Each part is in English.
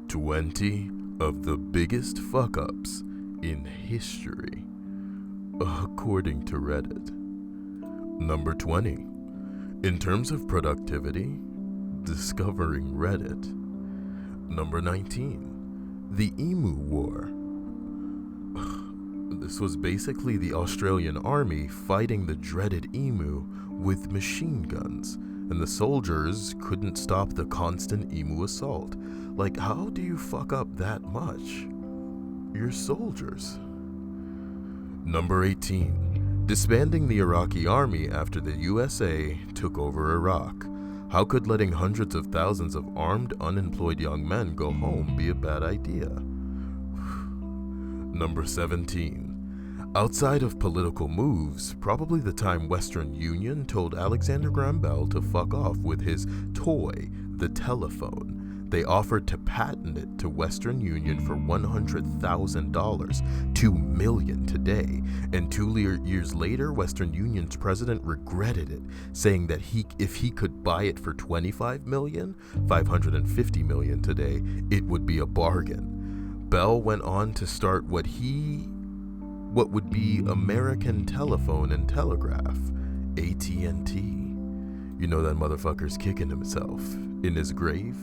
20 of the biggest fuck ups in history, according to Reddit. Number 20. In terms of productivity, discovering Reddit. Number 19. The Emu War. This was basically the Australian army fighting the dreaded emu with machine guns, and the soldiers couldn't stop the constant emu assault. Like, how do you fuck up that much? You're soldiers. Number 18. Disbanding the Iraqi army after the USA took over Iraq. How could letting hundreds of thousands of armed, unemployed young men go home be a bad idea? Number 17. Outside of political moves, probably the time Western Union told Alexander Graham Bell to fuck off with his toy, the telephone. They offered to patent it to Western Union for $100,000, $2 million today, and 2 years later, Western Union's president regretted it, saying that if he could buy it for $25 million, $550 million today, it would be a bargain. Bell went on to start what would be American Telephone and Telegraph, AT&T. You know that motherfucker's kicking himself in his grave,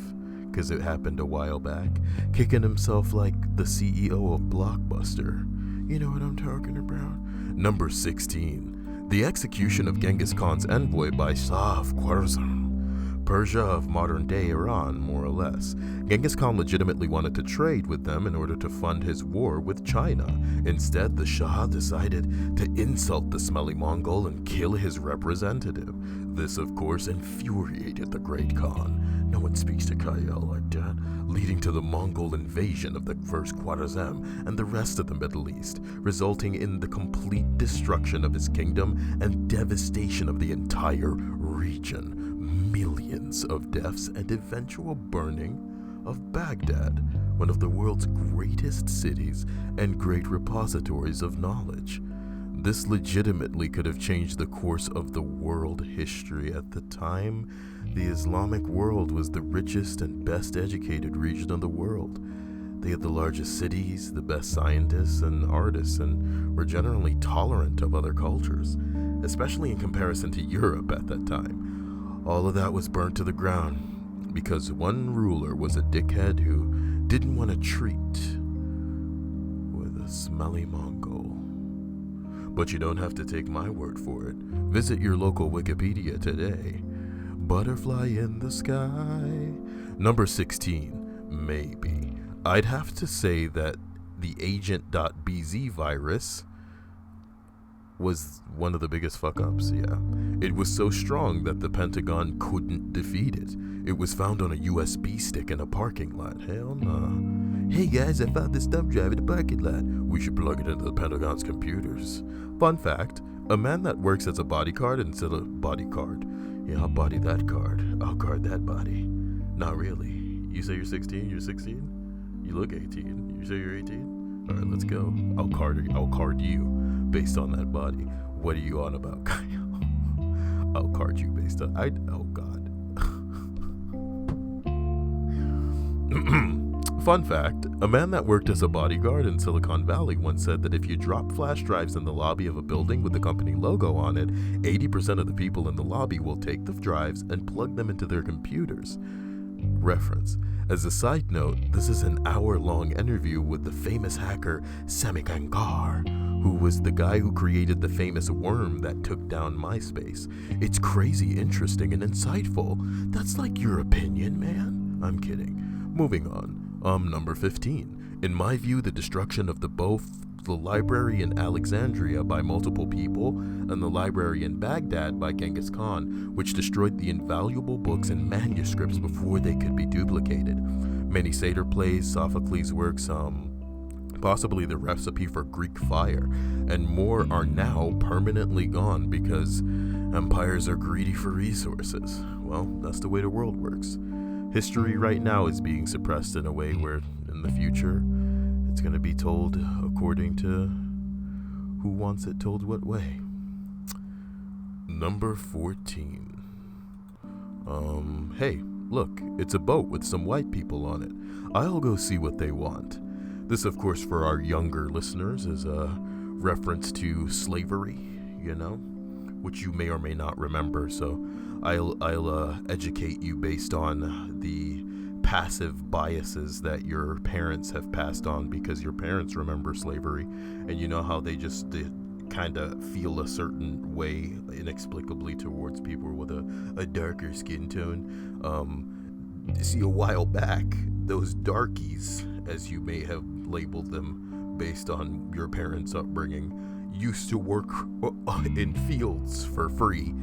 because it happened a while back, kicking himself like the CEO of Blockbuster. You know what I'm talking about? Number 16. The execution of Genghis Khan's envoy by Shah of Khwarezm, Persia of modern-day Iran, more or less. Genghis Khan legitimately wanted to trade with them in order to fund his war with China. Instead, the Shah decided to insult the smelly Mongol and kill his representative. This, of course, infuriated the great Khan. No one speaks to Kayal like that, leading to the Mongol invasion of the first Khwarezm and the rest of the Middle East, resulting in the complete destruction of his kingdom and devastation of the entire region. Millions of deaths and eventual burning of Baghdad, one of the world's greatest cities and great repositories of knowledge. This legitimately could have changed the course of the world history. At the time, the Islamic world was the richest and best educated region of the world. They had the largest cities, the best scientists and artists, and were generally tolerant of other cultures, especially in comparison to Europe at that time. All of that was burnt to the ground because one ruler was a dickhead who didn't want to treat with a smelly Mongol. But you don't have to take my word for it. Visit your local Wikipedia today. Butterfly in the sky. Number 16, maybe. I'd have to say that the Agent.bz virus was one of the biggest fuck-ups, yeah. It was so strong that the Pentagon couldn't defeat it. It was found on a USB stick in a parking lot. Hell nah. Hey guys, I found this thumb drive in a parking lot. We should plug it into the Pentagon's computers. Fun fact, a man that works as a bodyguard instead of bodyguard. Yeah, I'll body that card. I'll card that body. Not really. You say you're 16? You're 16? You look 18. You say you're 18? Alright, let's go. I'll card you based on that body. What are you on about, Kyle? I'll card you based on oh god. Fun fact, a man that worked as a bodyguard in Silicon Valley once said that if you drop flash drives in the lobby of a building with the company logo on it, 80% of the people in the lobby will take the drives and plug them into their computers. Reference. As a side note, this is an hour-long interview with the famous hacker Sami Kankar, who was the guy who created the famous worm that took down MySpace. It's crazy interesting and insightful. That's like your opinion, man. I'm kidding. Moving on. Number 15. In my view, the destruction of both the library in Alexandria by multiple people and the library in Baghdad by Genghis Khan, which destroyed the invaluable books and manuscripts before they could be duplicated. Many satyr plays, Sophocles' works, possibly the recipe for Greek fire, and more are now permanently gone because empires are greedy for resources. Well, that's the way the world works. History right now is being suppressed in a way where, in the future, it's going to be told according to who wants it told what way. Number 14. Hey, Look, it's a boat with some white people on it. I'll go see what they want. This, of course, for our younger listeners, is a reference to slavery, which you may or may not remember. So I'll educate you based on the passive biases that your parents have passed on, because your parents remember slavery, and you know how they kind of feel a certain way inexplicably towards people with a darker skin tone. See, a while back, those darkies, as you may have labeled them based on your parents' upbringing, used to work in fields for free,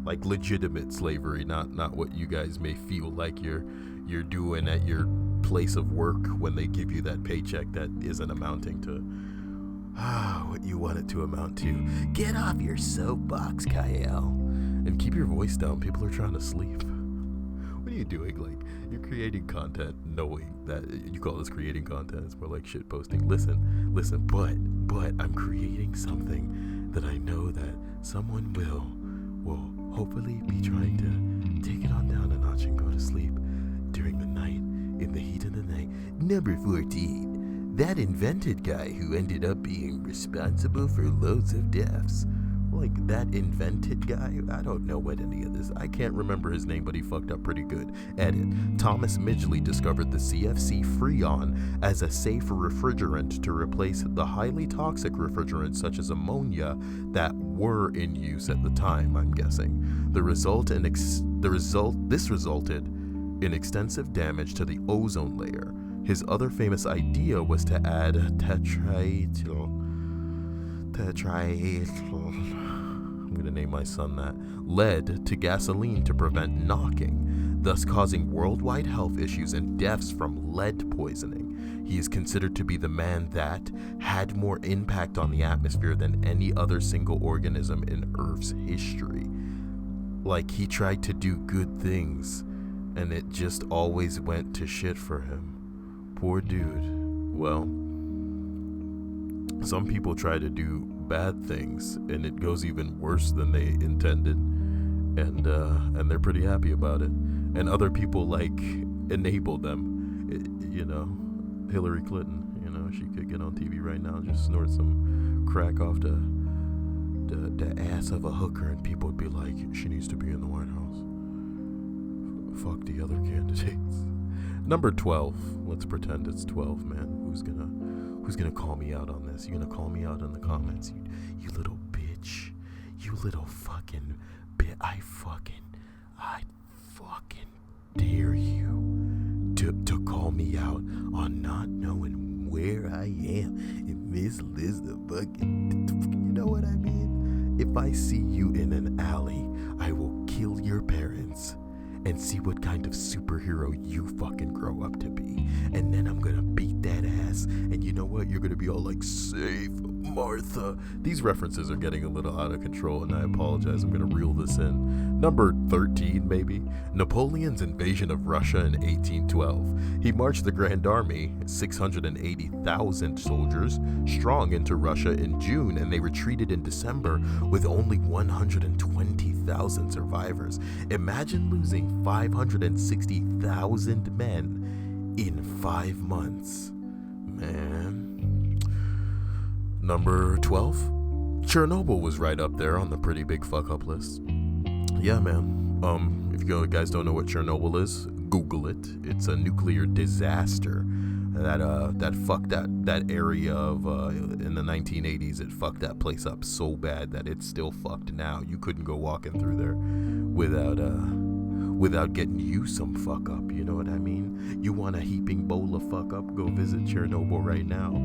like legitimate slavery, not what you guys may feel like you're doing at your place of work when they give you that paycheck that isn't amounting to what you want it to amount to. Get off your soapbox, Kyle, and keep your voice down. People are trying to sleep. What are you doing? Like, you're creating content knowing that you call this creating content. It's more like shit posting. Listen, but I'm creating something that I know that someone will hopefully be trying to take it on down a notch and go to sleep during the night, in the heat of the night. Number 14, that invented guy who ended up being responsible for loads of deaths. Like, that invented guy? I don't know what any of this. I can't remember his name, but he fucked up pretty good. Edit. Thomas Midgley discovered the CFC Freon as a safe refrigerant to replace the highly toxic refrigerants such as ammonia that were in use at the time, I'm guessing. This resulted in extensive damage to the ozone layer. His other famous idea was to add I'm going to name my son that, lead to gasoline to prevent knocking, thus causing worldwide health issues and deaths from lead poisoning. He is considered to be the man that had more impact on the atmosphere than any other single organism in Earth's history. Like, he tried to do good things, and it just always went to shit for him. Poor dude. Well, some people try to do bad things, and it goes even worse than they intended, and they're pretty happy about it. And other people, like, enable them. Hillary Clinton, she could get on TV right now and just snort some crack off the ass of a hooker, and people would be like, she needs to be in the White House. Fuck the other candidates. Number 12. Let's pretend it's 12, man. Who's gonna call me out on this? You gonna call me out in the comments? You little bitch. You little fucking bitch. I fucking dare you to call me out on not knowing where I am in this list of fucking, you know what I mean? If I see you in an alley, I will kill your parents and see what kind of superhero you fucking grow up to be. And then I'm gonna beat that ass, and you know what? You're gonna be all like, save Martha. These references are getting a little out of control, and I apologize. I'm gonna reel this in. Number 13, maybe. Napoleon's invasion of Russia in 1812. He marched the Grand Army, 680,000 soldiers, strong into Russia in June, and they retreated in December with only 120,000 survivors. Imagine losing 560,000 men in 5 months. Man. Number 12, Chernobyl was right up there on the pretty big fuck up list. Yeah, man. If you guys don't know what Chernobyl is, Google it. It's a nuclear disaster that fucked that area of in the 1980s. It fucked that place up so bad that it's still fucked now. You couldn't go walking through there without getting you some fuck up. You know what I mean? You want a heaping bowl of fuck up? Go visit Chernobyl right now.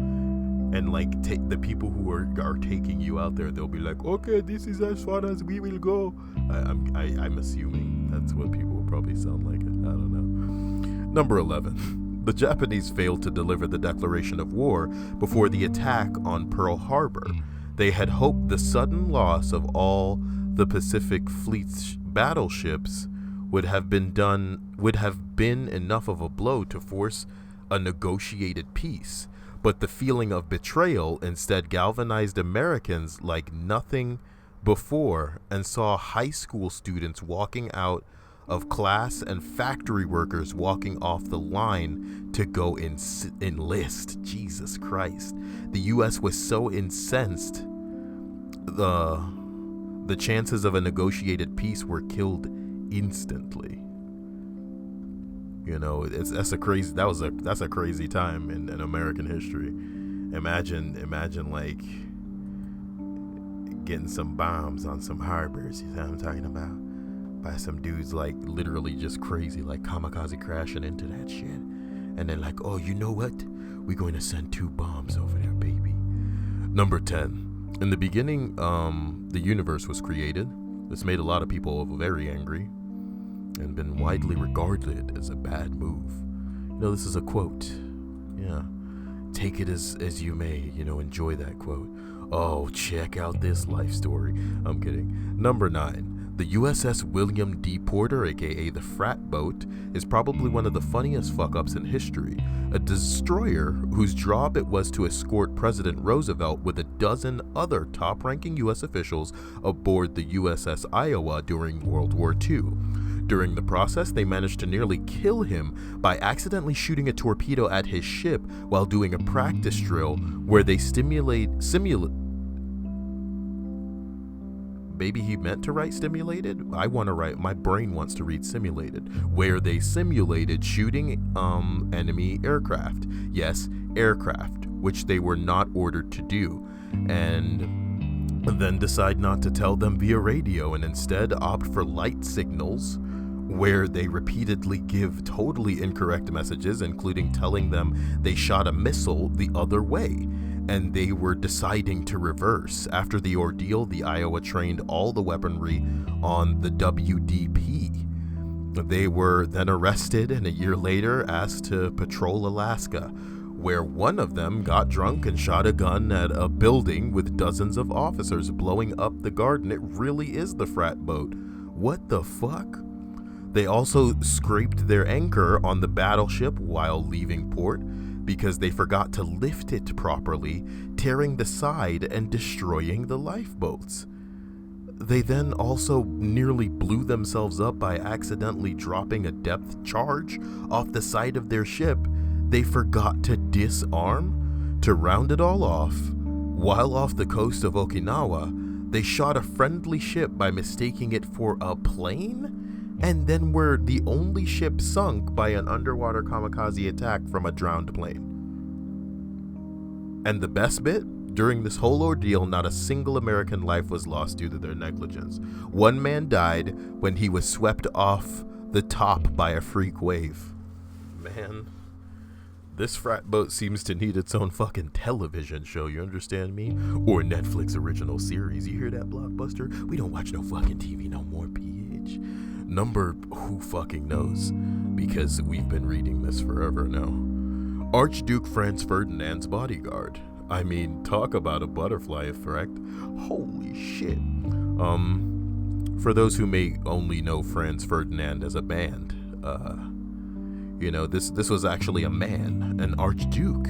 And like, take the people who are taking you out there, they'll be like, okay, this is as far as we will go. I'm assuming that's what people will probably sound like. I don't know. Number 11. The Japanese failed to deliver the declaration of war before the attack on Pearl Harbor. They had hoped the sudden loss of all the Pacific Fleet's battleships would have been enough of a blow to force a negotiated peace. But the feeling of betrayal instead galvanized Americans like nothing before and saw high school students walking out of class and factory workers walking off the line to go enlist. Jesus Christ. The U.S. was so incensed, the chances of a negotiated peace were killed instantly. You know, that's a crazy time in American history. Imagine like getting some bombs on some harbors, you know what I'm talking about? By some dudes like literally just crazy, like kamikaze crashing into that shit. And then like, oh, you know what? We're going to send 2 bombs over there, baby. Number 10. In the beginning, the universe was created. This made a lot of people very angry and been widely regarded as a bad move. You know, this is a quote. Yeah. Take it as you may, you know, enjoy that quote. Oh, check out this life story. I'm kidding. Number 9. The USS William D. Porter, aka the frat boat, is probably one of the funniest fuck-ups in history. A destroyer whose job it was to escort President Roosevelt with a dozen other top-ranking U.S. officials aboard the USS Iowa during World War II. During the process, they managed to nearly kill him by accidentally shooting a torpedo at his ship while doing a practice drill where they Maybe he meant to write stimulated. My brain wants to read simulated, where they simulated shooting enemy aircraft. Yes, aircraft, which they were not ordered to do, and then decide not to tell them via radio and instead opt for light signals, where they repeatedly give totally incorrect messages, including telling them they shot a missile the other way, and they were deciding to reverse. After the ordeal, the Iowa trained all the weaponry on the WDP. They were then arrested and a year later asked to patrol Alaska, where one of them got drunk and shot a gun at a building with dozens of officers, blowing up the garden. It really is the frat boat. What the fuck? They also scraped their anchor on the battleship while leaving port because they forgot to lift it properly, tearing the side and destroying the lifeboats. They then also nearly blew themselves up by accidentally dropping a depth charge off the side of their ship. They forgot to disarm. To round it all off, while off the coast of Okinawa, they shot a friendly ship by mistaking it for a plane, and then were the only ship sunk by an underwater kamikaze attack from a drowned plane. And the best bit? During this whole ordeal, not a single American life was lost due to their negligence. One man died when he was swept off the top by a freak wave. Man, this frat boat seems to need its own fucking television show, you understand me? Or Netflix original series. You hear that, Blockbuster? We don't watch no fucking TV no more, PH. Number who fucking knows, because we've been reading this forever now. Archduke Franz Ferdinand's bodyguard. I mean, talk about a butterfly effect. Holy shit. For those who may only know Franz Ferdinand as a band, you know, this was actually a man, an archduke,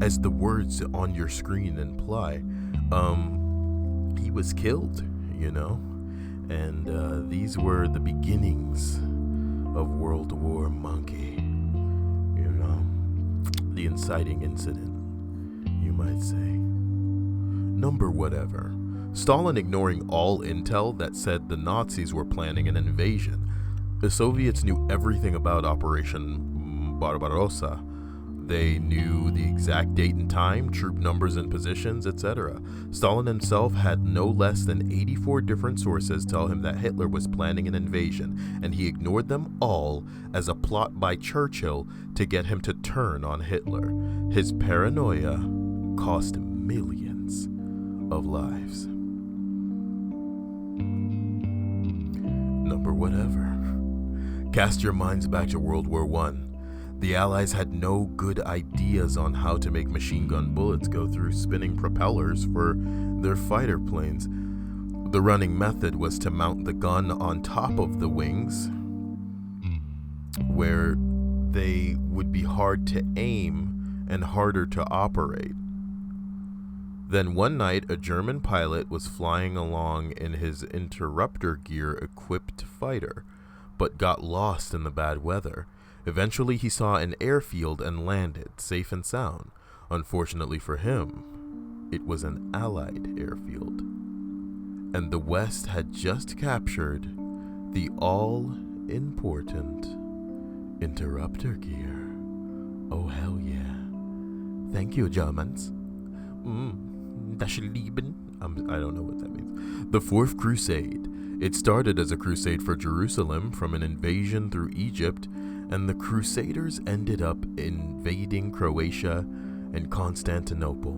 as the words on your screen imply. He was killed, you know, and these were the beginnings of World War Monkey, you know, the inciting incident, you might say. Number whatever. Stalin ignoring all intel that said the Nazis were planning an invasion. The Soviets knew everything about Operation Barbarossa. They knew the exact date and time, troop numbers and positions, etc. Stalin himself had no less than 84 different sources tell him that Hitler was planning an invasion, and he ignored them all as a plot by Churchill to get him to turn on Hitler. His paranoia cost millions of lives. Number whatever. Cast your minds back to World War I. The Allies had no good ideas on how to make machine gun bullets go through spinning propellers for their fighter planes. The running method was to mount the gun on top of the wings, where they would be hard to aim and harder to operate. Then one night, a German pilot was flying along in his interrupter gear equipped fighter, but got lost in the bad weather. Eventually, he saw an airfield and landed, safe and sound. Unfortunately for him, it was an Allied airfield. And the West had just captured the all-important interrupter gear. Oh, hell yeah. Thank you, Germans. Das Leben. I don't know what that means. The Fourth Crusade. It started as a crusade for Jerusalem from an invasion through Egypt, and the Crusaders ended up invading Croatia and Constantinople.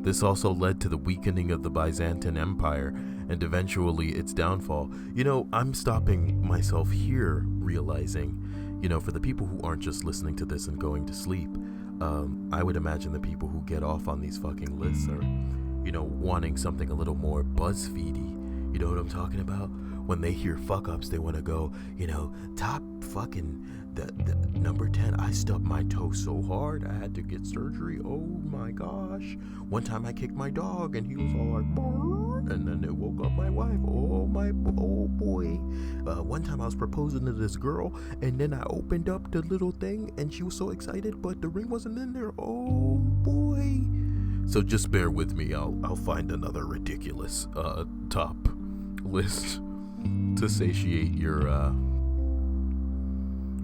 This also led to the weakening of the Byzantine Empire and eventually its downfall. You know, I'm stopping myself here realizing, you know, for the people who aren't just listening to this and going to sleep, I would imagine the people who get off on these fucking lists are, you know, wanting something a little more BuzzFeedy. You know what I'm talking about? When they hear fuck ups, they want to go, you know, top fucking the number 10. I stubbed my toe so hard I had to get surgery. Oh my gosh. One time I kicked my dog and he was all like, brr, and then it woke up my wife. Oh boy. One time I was proposing to this girl and then I opened up the little thing and she was so excited, but the ring wasn't in there. Oh boy. So just bear with me. I'll find another ridiculous top list to satiate your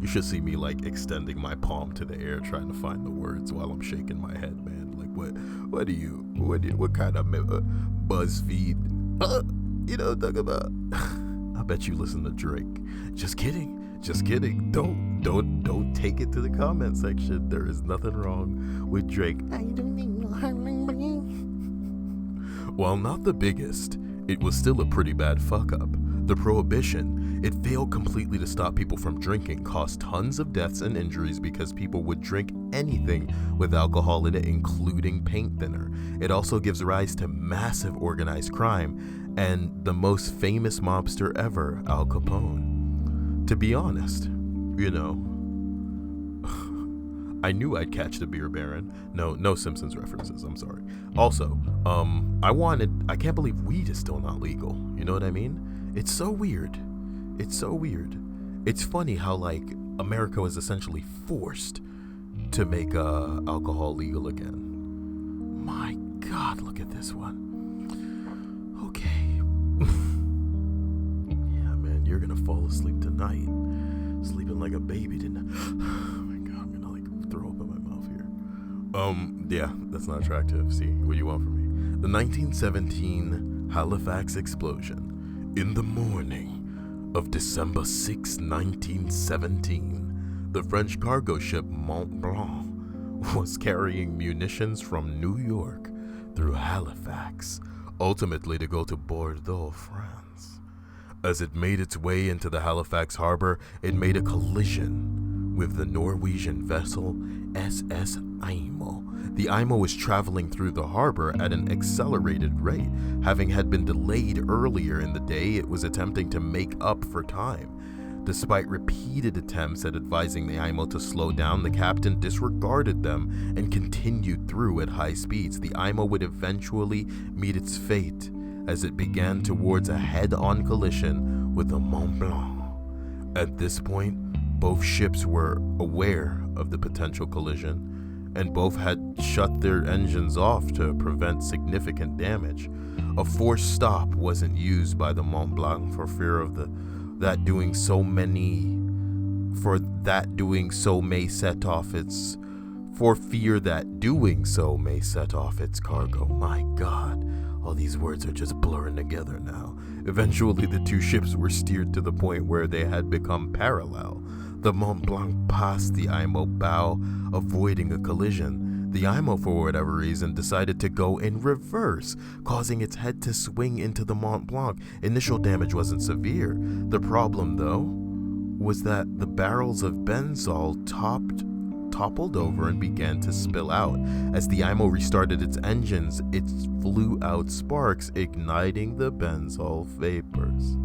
you should see me like extending my palm to the air trying to find the words while I'm shaking my head, man. Like what kind of BuzzFeed you know what I'm talking about? I bet you listen to Drake. Just kidding. Don't take it to the comment section. There is nothing wrong with Drake. While not the biggest, it was still a pretty bad fuck up. The prohibition, it failed completely to stop people from drinking, caused tons of deaths and injuries because people would drink anything with alcohol in it, including paint thinner. It also gives rise to massive organized crime and the most famous mobster ever, Al Capone. To be honest, you know, I knew I'd catch the beer baron. No Simpsons references, I'm sorry. Also, I can't believe weed is still not legal. You know what I mean? It's so weird. It's funny how, like, America was essentially forced to make alcohol legal again. My God, look at this one. Okay. Yeah, man, you're gonna fall asleep tonight. Sleeping like a baby tonight. Oh my God, I'm gonna, like, throw up in my mouth here. Yeah, that's not attractive. See, what do you want from me? The 1917 Halifax explosion. In the morning of December 6, 1917, the French cargo ship Mont Blanc was carrying munitions from New York through Halifax, ultimately to go to Bordeaux, France. As it made its way into the Halifax harbor, it made a collision with the Norwegian vessel SS Imo. The Imo was traveling through the harbor at an accelerated rate. Having had been delayed earlier in the day, it was attempting to make up for time. Despite repeated attempts at advising the Imo to slow down, the captain disregarded them and continued through at high speeds. The Imo would eventually meet its fate as it began towards a head-on collision with the Mont Blanc. At this point, both ships were aware of the potential collision, and both had shut their engines off to prevent significant damage. A forced stop wasn't used by the Mont Blanc for fear of that doing so may set off its cargo. My God, all these words are just blurring together now. Eventually, the two ships were steered to the point where they had become parallel. The Mont Blanc passed the Imo bow, avoiding a collision. The Imo, for whatever reason, decided to go in reverse, causing its head to swing into the Mont Blanc. Initial damage wasn't severe. The problem, though, was that the barrels of benzol toppled over and began to spill out. As the Imo restarted its engines, it flew out sparks, igniting the benzol vapors.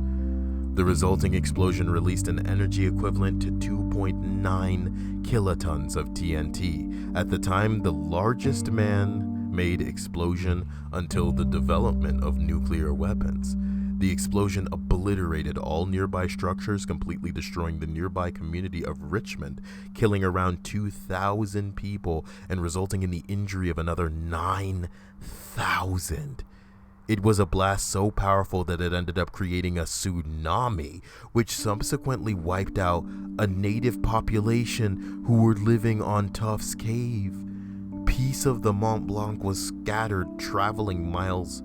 The resulting explosion released an energy equivalent to 2.9 kilotons of TNT. At the time, the largest man made explosion until the development of nuclear weapons. The explosion obliterated all nearby structures, completely destroying the nearby community of Richmond, killing around 2,000 people and resulting in the injury of another 9,000. It was a blast so powerful that it ended up creating a tsunami, which subsequently wiped out a native population who were living on Tufts Cave. Piece of the Mont Blanc was scattered, traveling miles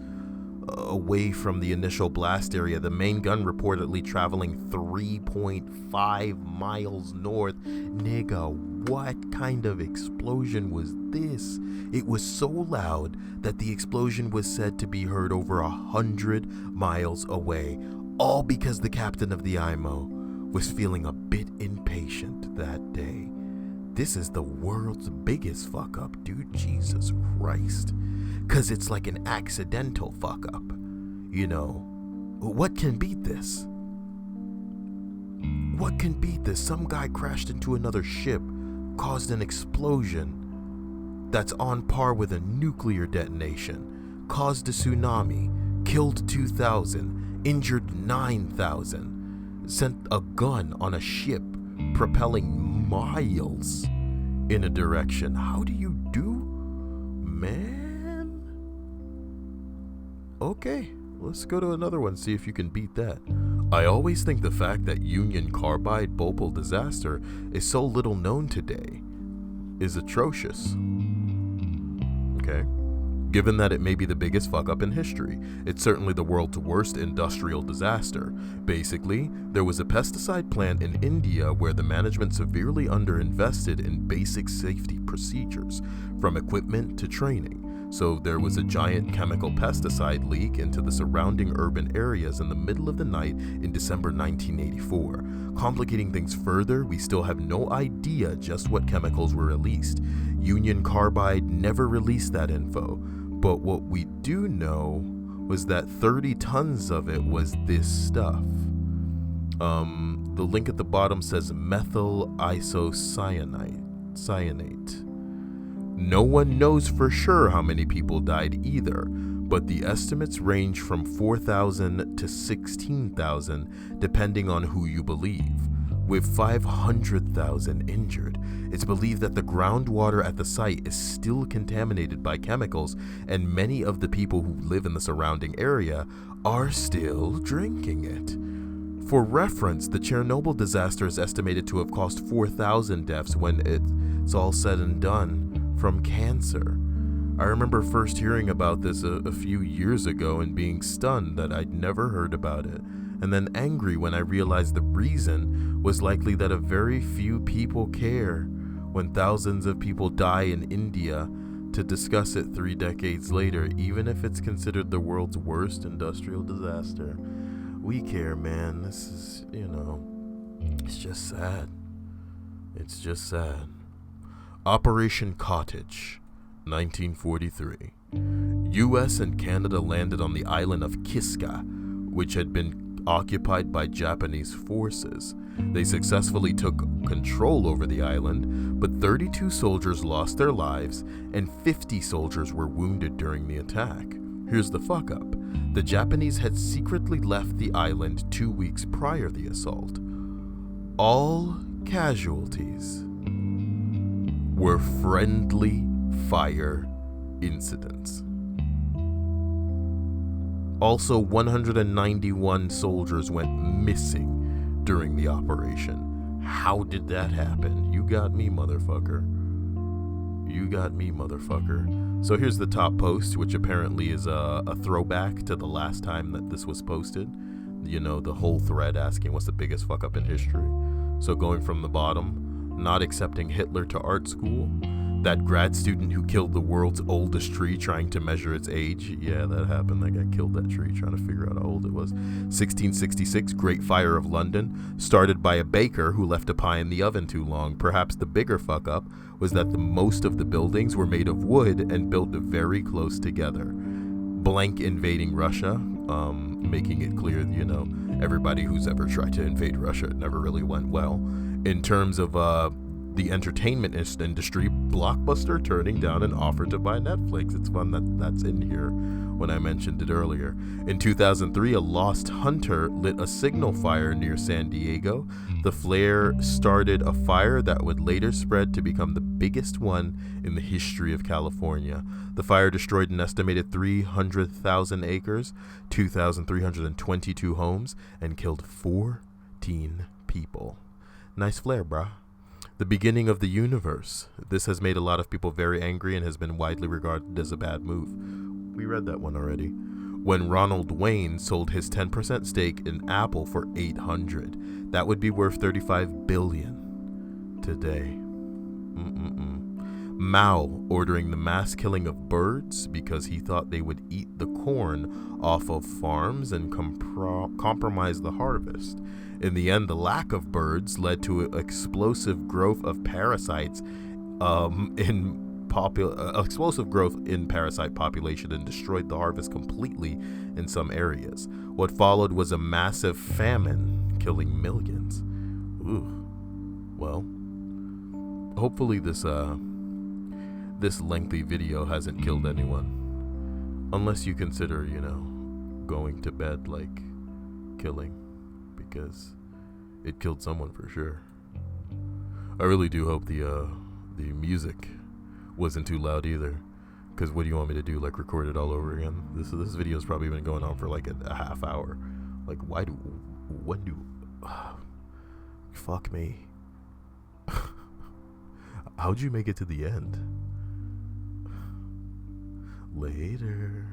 away from the initial blast area, the main gun reportedly traveling 3.5 miles north. Nigga, what kind of explosion was this? It was so loud that the explosion was said to be heard over 100 miles away, all because the captain of the IMO was feeling a bit impatient that day. This is the world's biggest fuck up, dude. Jesus Christ. Because it's like an accidental fuck up. You know, what can beat this? What can beat this? Some guy crashed into another ship, caused an explosion that's on par with a nuclear detonation, caused a tsunami, killed 2,000, injured 9,000, sent a gun on a ship propelling miles in a direction. How do you do, man? Okay, let's go to another one, see if you can beat that. I always think the fact that Union Carbide Bhopal disaster is so little known today is atrocious. Okay? Given that it may be the biggest fuck up in history, it's certainly the world's worst industrial disaster. Basically, there was a pesticide plant in India where the management severely underinvested in basic safety procedures, from equipment to training. So there was a giant chemical pesticide leak into the surrounding urban areas in the middle of the night in December 1984. Complicating things further, we still have no idea just what chemicals were released. Union Carbide never released that info, but what we do know was that 30 tons of it was this stuff. The link at the bottom says methyl isocyanate. No one knows for sure how many people died either, but the estimates range from 4,000 to 16,000 depending on who you believe. With 500,000 injured, it's believed that the groundwater at the site is still contaminated by chemicals, and many of the people who live in the surrounding area are still drinking it. For reference, the Chernobyl disaster is estimated to have cost 4,000 deaths when it's all said and done from cancer. I remember first hearing about this a few years ago and being stunned that I'd never heard about it, and then angry when I realized the reason was likely that a very few people care when thousands of people die in India to discuss it 3 decades later, even if it's considered the world's worst industrial disaster. We care, man. This is, it's just sad. It's just sad. Operation Cottage, 1943. US and Canada landed on the island of Kiska, which had been occupied by Japanese forces. They successfully took control over the island, but 32 soldiers lost their lives and 50 soldiers were wounded during the attack. Here's the fuck up. The Japanese had secretly left the island 2 weeks prior to the assault. All casualties were friendly fire incidents. Also, 191 soldiers went missing during the operation. How did that happen? You got me, motherfucker. You got me, motherfucker. So here's the top post, which apparently is a throwback to the last time that this was posted. The whole thread asking what's the biggest fuck up in history. So going from the bottom, not accepting Hitler to art school, that grad student who killed the world's oldest tree trying to measure its age. Yeah, that happened. That guy killed that tree trying to figure out how old it was. 1666, Great Fire of London, started by a baker who left a pie in the oven too long. Perhaps the bigger fuck up was that most of the buildings were made of wood and built very close together. Blank invading Russia, making it clear, everybody who's ever tried to invade Russia, it never really went well. In terms of the entertainment industry, Blockbuster turning down an offer to buy Netflix. It's fun that that's in here when I mentioned it earlier. In 2003, a lost hunter lit a signal fire near San Diego. The flare started a fire that would later spread to become the biggest one in the history of California. The fire destroyed an estimated 300,000 acres, 2,322 homes, and killed 14 people. Nice flare, brah. The beginning of the universe. This has made a lot of people very angry and has been widely regarded as a bad move. We read that one already. When Ronald Wayne sold his 10% stake in Apple for $800, that would be worth $35 billion today. Mao ordering the mass killing of birds because he thought they would eat the corn off of farms and compromise the harvest. In the end, the lack of birds led to explosive growth of parasites explosive growth in parasite population and destroyed the harvest completely in some areas. What followed was a massive famine, killing millions. Ooh. Well, hopefully this lengthy video hasn't killed anyone. Unless you consider, going to bed like killing, because it killed someone for sure. I really do hope the music wasn't too loud either, because what do you want me to do, like record it all over again? This video's probably been going on for like a half hour. Like, fuck me. How'd you make it to the end? Later.